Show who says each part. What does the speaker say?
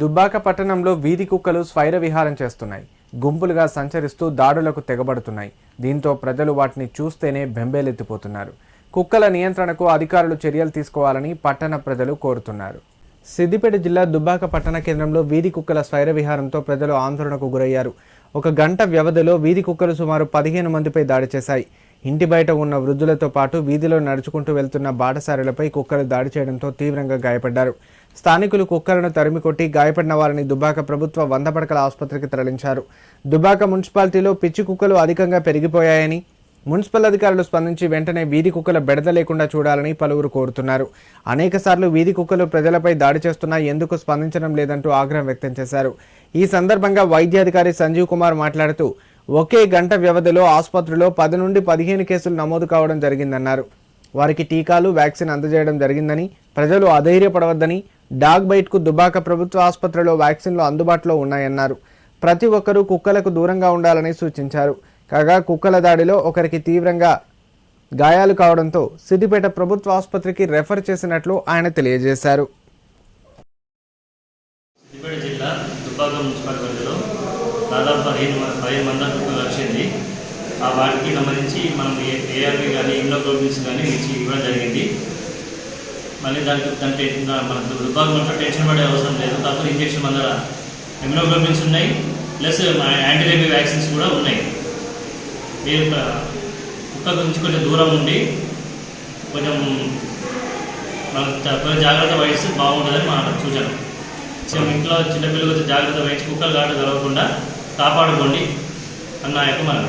Speaker 1: దుబ్బాక పట్టణంలో వీధి కుక్కలు స్వైర విహారం చేస్తున్నాయి. గుంపులుగా సంచరిస్తూ దాడులకు తెగబడుతున్నాయి. దీంతో ప్రజలు వాటిని చూస్తేనే బెంబేలెత్తిపోతున్నారు. కుక్కల నియంత్రణకు అధికారులు చర్యలు తీసుకోవాలని పట్టణ ప్రజలు కోరుతున్నారు. సిద్దిపేట జిల్లా దుబ్బాక పట్టణ కేంద్రంలో వీధి కుక్కల స్వైర విహారంతో ప్రజలు ఆందోళనకు గురయ్యారు. ఒక గంట వ్యవధిలో వీధి కుక్కలు సుమారు 15 మందిపై దాడి చేశాయి. ఇంటి బయట ఉన్న వృద్ధులతో పాటు వీధిలో నడుచుకుంటూ వెళ్తున్న బాటసారులపై కుక్కలు దాడి చేయడంతో తీవ్రంగా గాయపడ్డారు. స్థానికులు కుక్కలను తరిమికొట్టి గాయపడిన వారిని దుబ్బాక ప్రభుత్వ 100 పడకల ఆసుపత్రికి తరలించారు. దుబ్బాక మున్సిపాలిటీలో పిచ్చి కుక్కలు అధికంగా పెరిగిపోయాయని, మున్సిపల్ అధికారులు స్పందించి వెంటనే వీధి కుక్కల బెడద లేకుండా చూడాలని పలువురు కోరుతున్నారు. అనేకసార్లు వీధి కుక్కలు ప్రజలపై దాడి చేస్తున్నా ఎందుకు స్పందించడం లేదంటూ ఆగ్రహం వ్యక్తం చేశారు. ఈ సందర్భంగా వైద్యాధికారి సంజీవ్ కుమార్ మాట్లాడుతూ ఒకే గంట వ్యవధిలో ఆసుపత్రిలో 10 నుండి 15 కేసులు నమోదు కావడం జరిగిందన్నారు. వారికి టీకాలు, వ్యాక్సిన్ అందజేయడం జరిగిందని, ప్రజలు అధైర్యపడవద్దని, డాగ్ బైట్కు దుబ్బాక ప్రభుత్వ ఆసుపత్రిలో వ్యాక్సిన్లు అందుబాటులో ఉన్నాయన్నారు. ప్రతి ఒక్కరూ కుక్కలకు దూరంగా ఉండాలని సూచించారు. కాగా కుక్కల దాడిలో ఒకరికి తీవ్రంగా గాయాలు కావడంతో సిద్దిపేట ప్రభుత్వ ఆసుపత్రికి రెఫర్ చేసినట్లు ఆయన తెలియజేశారు.
Speaker 2: సిద్దిపేట జిల్లా దుబ్బాక మున్సిపల్ పరిధిలో దాదాపు 15 మంది కుక్కలు వచ్చింది. ఆ వాటికి సంబంధించి మనం ఏఆర్పి కానీ ఇమ్యూనోగ్లోబిన్స్ కానీ ఇవ్వడం జరిగింది. మళ్ళీ దానికి మన దుబ్బాక మొత్తం టెన్షన్ పడే అవసరం లేదు. కాకపోతే ఇంజక్షన్ మన ఇమ్యూనోగ్లోబిన్స్ ఉన్నాయి, ప్లస్ యాంటీ రేబీ వ్యాక్సిన్స్ కూడా ఉన్నాయి. మీరు కుక్క గురించి కొంచెం దూరం ఉండి కొంచెం జాగ్రత్త వహిస్తే బాగుంటుందని మా సూచన. ఇంట్లో చిన్నపిల్లలు జాగ్రత్త వహించి కుక్కలు కాటు కలగకుండా కాపాడుకోండి అన్న యొక్క మనం